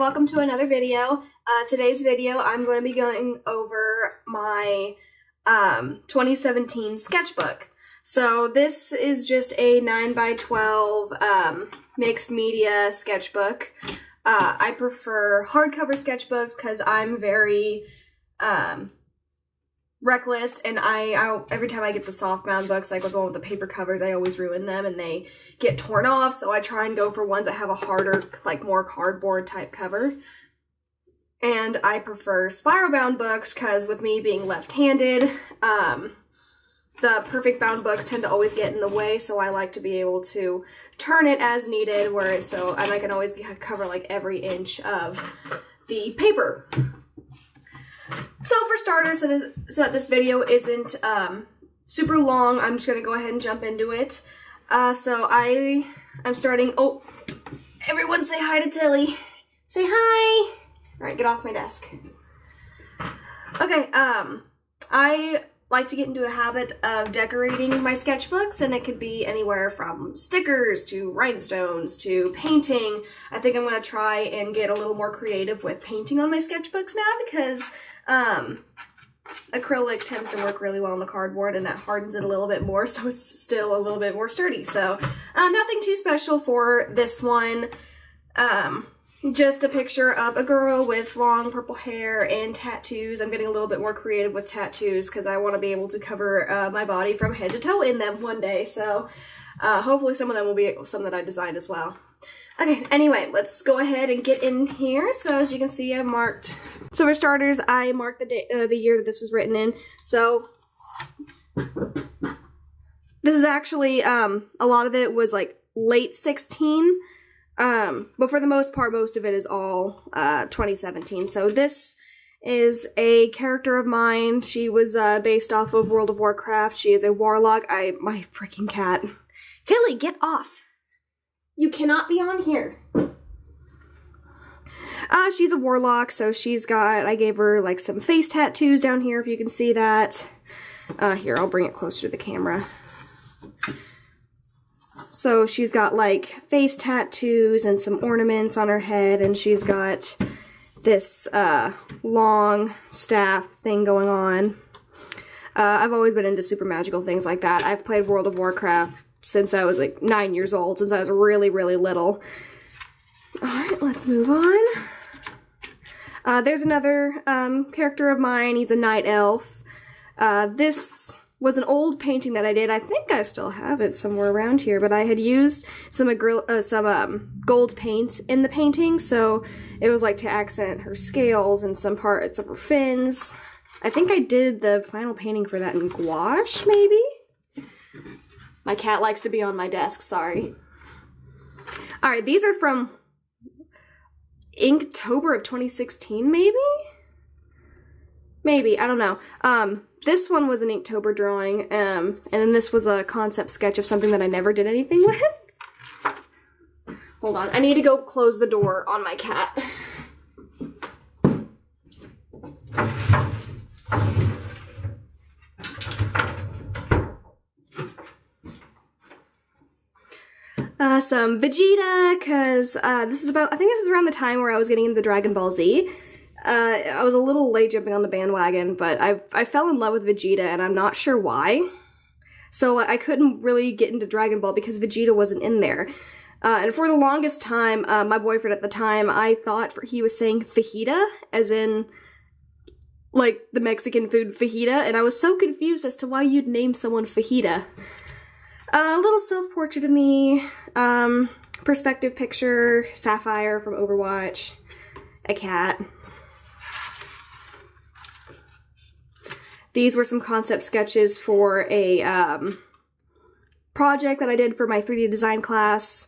welcome to another video. Today's video I'm going to be going over my 2017 sketchbook. So this is just a 9x12 mixed media sketchbook. I prefer hardcover sketchbooks because I'm very reckless, and every time I get the softbound books, like with one with the paper covers, I always ruin them and they get torn off, so I try and go for ones that have a harder, like more cardboard type cover. And I prefer spiral bound books because with me being left-handed, the perfect bound books tend to always get in the way, so I like to be able to turn it as needed, and I can always cover like every inch of the paper. So for starters, so that this video isn't super long, I'm just going to go ahead and jump into it. So I'm starting, oh, everyone say hi to Tilly. Say hi. All right, get off my desk. Okay, I like to get into a habit of decorating my sketchbooks, and it could be anywhere from stickers to rhinestones to painting. I think I'm going to try and get a little more creative with painting on my sketchbooks now because acrylic tends to work really well on the cardboard and that hardens it a little bit more, so it's still a little bit more sturdy. So nothing too special for this one. Just a picture of a girl with long purple hair and tattoos. I'm getting a little bit more creative with tattoos because I want to be able to cover my body from head to toe in them one day. So hopefully some of them will be some that I designed as well. Okay, anyway, let's go ahead and get in here. So as you can see, I marked, so for starters, I marked the day, the year that this was written in. So this is actually, a lot of it was like late 16, but for the most part, most of it is all 2017. So this is a character of mine. She was based off of World of Warcraft. She is a warlock. My freaking cat. Tilly, get off! You cannot be on here. She's a warlock, so she's got, I gave her like some face tattoos down here, if you can see that. Here, I'll bring it closer to the camera. So she's got like face tattoos and some ornaments on her head, and she's got this long staff thing going on. I've always been into super magical things like that. I've played World of Warcraft since I was like 9 years old, since I was really, really little. Alright, let's move on. There's another character of mine. He's a night elf. This was an old painting that I did. I think I still have it somewhere around here, but I had used some gold paint in the painting, so it was like to accent her scales and some parts of her fins. I think I did the final painting for that in gouache, maybe? My cat likes to be on my desk, sorry. Alright, these are from Inktober of 2016, maybe? Maybe, I don't know. This one was an Inktober drawing, and then this was a concept sketch of something that I never did anything with. Hold on, I need to go close the door on my cat. Some Vegeta, because I think this is around the time where I was getting into Dragon Ball Z. I was a little late jumping on the bandwagon, but I fell in love with Vegeta, and I'm not sure why. So I couldn't really get into Dragon Ball because Vegeta wasn't in there. And for the longest time, my boyfriend at the time, I thought he was saying fajita, as in like the Mexican food fajita, and I was so confused as to why you'd name someone fajita. A little self-portrait of me, perspective picture, Sapphire from Overwatch, a cat. These were some concept sketches for a project that I did for my 3D design class.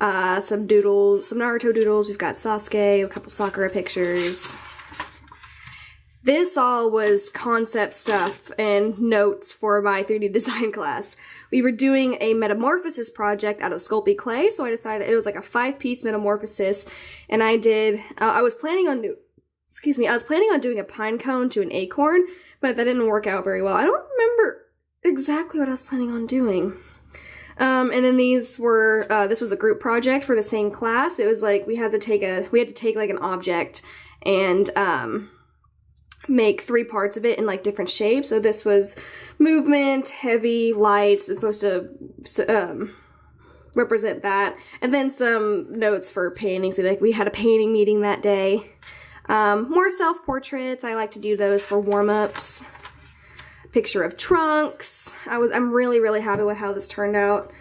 Some doodles, some Naruto doodles. We've got Sasuke, a couple Sakura pictures. This all was concept stuff and notes for my 3D design class. We were doing a metamorphosis project out of Sculpey clay, so I decided it was like a 5-piece metamorphosis, and I was planning on doing a pine cone to an acorn, but that didn't work out very well. I don't remember exactly what I was planning on doing. And then these were, this was a group project for the same class. It was like, we had to take like an object and, make 3 parts of it in like different shapes. So this was movement, heavy, light, supposed to, represent that. And then some notes for painting. So like we had a painting meeting that day. More self-portraits. I like to do those for warm-ups. Picture of trunks. I'm really, really happy with how this turned out.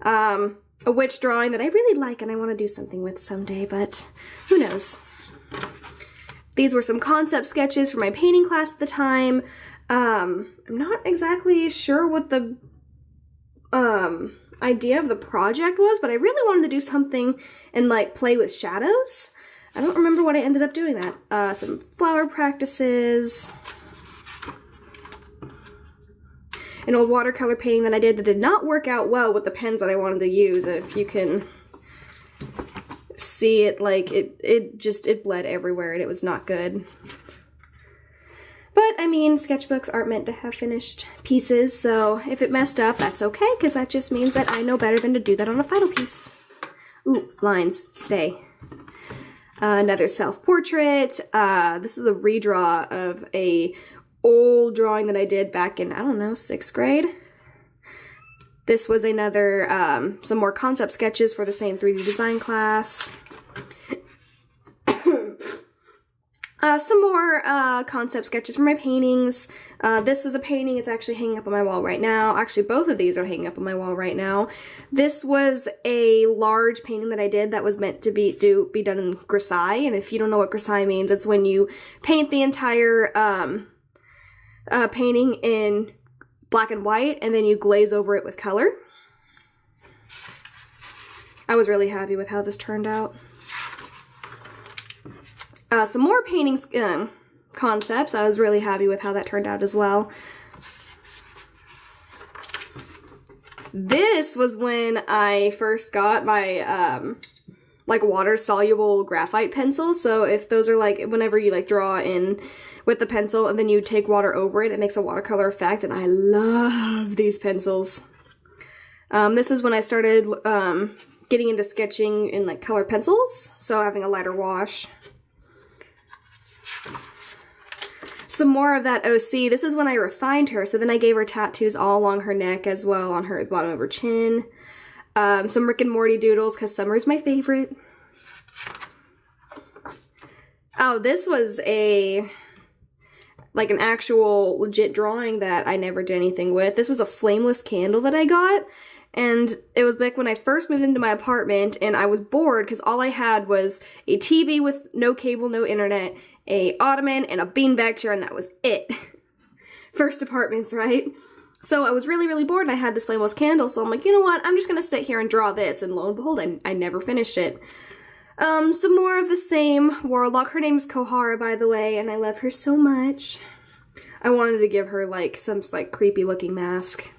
A witch drawing that I really like and I want to do something with someday, but who knows. These were some concept sketches for my painting class at the time. I'm not exactly sure what the idea of the project was, but I really wanted to do something and like play with shadows. I don't remember what I ended up doing that. Some flower practices. An old watercolor painting that I did that did not work out well with the pens that I wanted to use. If you can see it, like it bled everywhere and it was not good. But I mean, sketchbooks aren't meant to have finished pieces, so if it messed up, that's okay, because that just means that I know better than to do that on a final piece. Ooh, lines, stay. Another self-portrait. This is a redraw of a old drawing that I did back in, I don't know, 6th grade. This was another, some more concept sketches for the same 3D design class. Some more concept sketches for my paintings. This was a painting, it's actually hanging up on my wall right now. Actually, both of these are hanging up on my wall right now. This was a large painting that I did that was meant to be done in grisaille, and if you don't know what grisaille means, it's when you paint the entire painting in black and white, and then you glaze over it with color. I was really happy with how this turned out. Some more painting concepts. I was really happy with how that turned out as well. This was when I first got my like water-soluble graphite pencils. So if those are like, whenever you like draw in with the pencil and then you take water over it, it makes a watercolor effect, and I love these pencils. This is when I started getting into sketching in like colored pencils, so having a lighter wash. Some more of that OC. This is when I refined her, so then I gave her tattoos all along her neck as well, on her bottom of her chin. Some Rick and Morty doodles, because summer's my favorite. Oh, this was like an actual legit drawing that I never did anything with. This was a flameless candle that I got, and it was back when I first moved into my apartment, and I was bored because all I had was a TV with no cable, no internet, a ottoman, and a beanbag chair, and that was it. First apartments, right? So I was really, really bored, and I had this flameless candle, so I'm like, you know what, I'm just gonna sit here and draw this, and lo and behold, I never finished it. Some more of the same warlock. Her name is Kohara, by the way, and I love her so much. I wanted to give her, like, some, like, creepy-looking mask.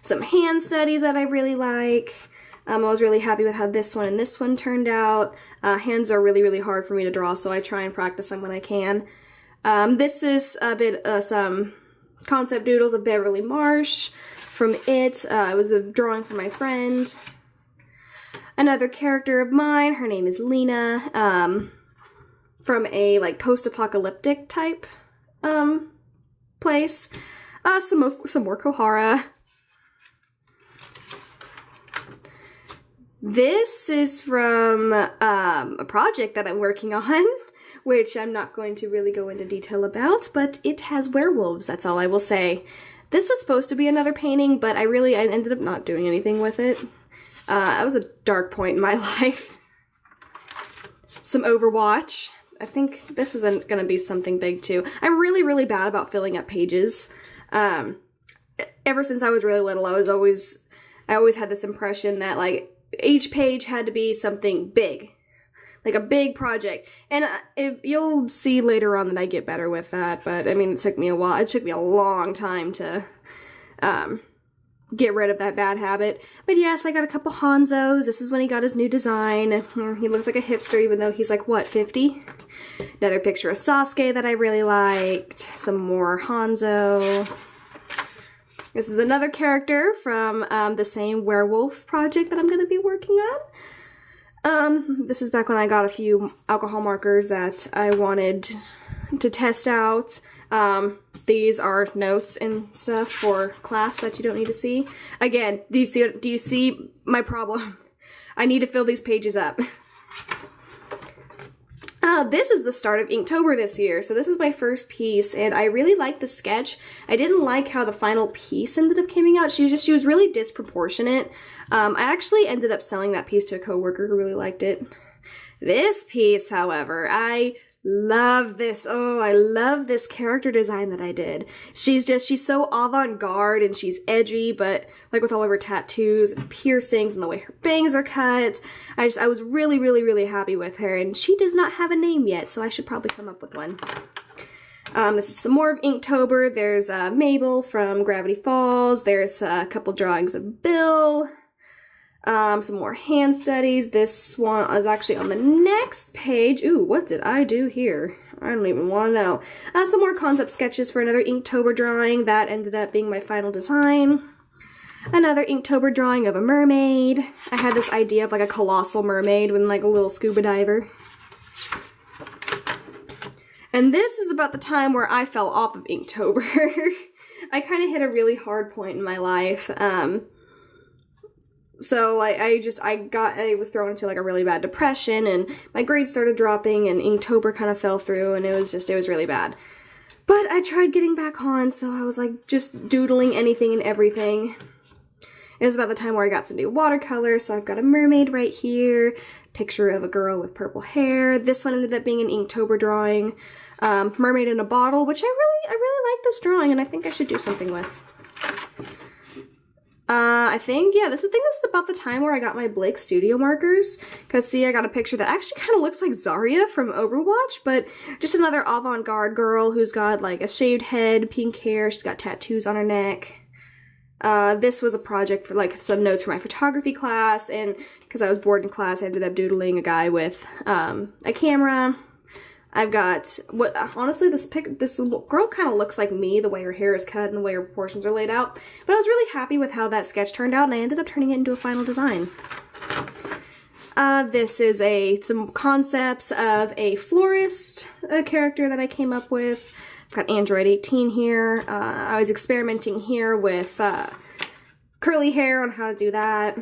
Some hand studies that I really like. I was really happy with how this one and this one turned out. Hands are really, really hard for me to draw, so I try and practice them when I can. This is a bit, some concept doodles of Beverly Marsh from It. It was a drawing for my friend. Another character of mine, her name is Lena, from a, like, post-apocalyptic type, place. Some more Kohara. This is from a project that I'm working on, which I'm not going to really go into detail about, but it has werewolves, that's all I will say. This was supposed to be another painting, but I ended up not doing anything with it. That was a dark point in my life. Some Overwatch. I think this was gonna be something big too. I'm really, really bad about filling up pages. Ever since I was really little, I always had this impression that, like, each page had to be something big, like a big project. And you'll see later on that I get better with that, but I mean, it took me a while. It took me a long time to get rid of that bad habit. But yes, I got a couple Hanzos. This is when he got his new design. He looks like a hipster even though he's like, what, 50? Another picture of Sasuke that I really liked. Some more Hanzo. This is another character from the same werewolf project that I'm going to be working on. This is back when I got a few alcohol markers that I wanted to test out. These are notes and stuff for class that you don't need to see. Again, do you see my problem? I need to fill these pages up. This is the start of Inktober this year, so this is my first piece, and I really like the sketch. I didn't like how the final piece ended up coming out. She was really disproportionate. I actually ended up selling that piece to a coworker who really liked it. This piece, however, I love this. Oh, I love this character design that I did. She's so avant-garde and she's edgy, but like with all of her tattoos and piercings and the way her bangs are cut. I was really, really, really happy with her, and she does not have a name yet, so I should probably come up with one. This is some more of Inktober. There's Mabel from Gravity Falls. There's a couple drawings of Bill. Some more hand studies. This one is actually on the next page. Ooh, what did I do here? I don't even want to know. Some more concept sketches for another Inktober drawing. That ended up being my final design. Another Inktober drawing of a mermaid. I had this idea of like a colossal mermaid with like a little scuba diver. And this is about the time where I fell off of Inktober. I kind of hit a really hard point in my life. So I was thrown into like a really bad depression, and my grades started dropping, and Inktober kind of fell through, and it was really bad. But I tried getting back on, so I was like just doodling anything and everything. It was about the time where I got some new watercolor, so I've got a mermaid right here, picture of a girl with purple hair. This one ended up being an Inktober drawing, mermaid in a bottle, which I really like this drawing, and I think I should do something with. I think this is about the time where I got my Blake Studio markers, because see, I got a picture that actually kind of looks like Zarya from Overwatch, but just another avant-garde girl who's got like a shaved head, pink hair, she's got tattoos on her neck. This was a project for like some notes for my photography class, and because I was bored in class, I ended up doodling a guy with a camera. I've got, honestly, this girl kind of looks like me, the way her hair is cut and the way her proportions are laid out. But I was really happy with how that sketch turned out, and I ended up turning it into a final design. This is some concepts of a florist character that I came up with. I've got Android 18 here. I was experimenting here with curly hair on how to do that.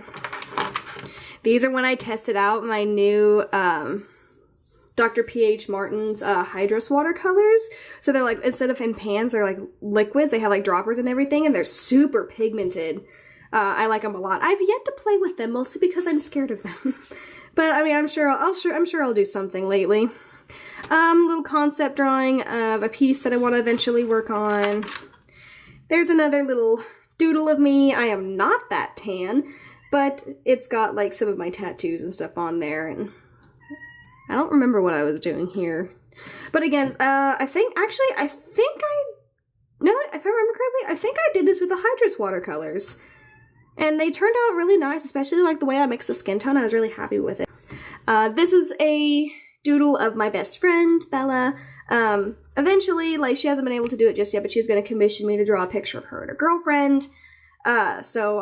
These are when I tested out my new Dr. P.H. Martin's Hydrus watercolors. So they're like, instead of in pans, they're like liquids. They have like droppers and everything, and they're super pigmented. I like them a lot. I've yet to play with them, mostly because I'm scared of them. But I mean, I'm sure I'll do something lately. Little concept drawing of a piece that I want to eventually work on. There's another little doodle of me. I am not that tan, but it's got like some of my tattoos and stuff on there, and I don't remember what I was doing here. But again, if I remember correctly, I think I did this with the Hydrus watercolors. And they turned out really nice, especially like the way I mixed the skin tone. I was really happy with it. This was a doodle of my best friend, Bella. Eventually, like, she hasn't been able to do it just yet, but she's going to commission me to draw a picture of her and her girlfriend. So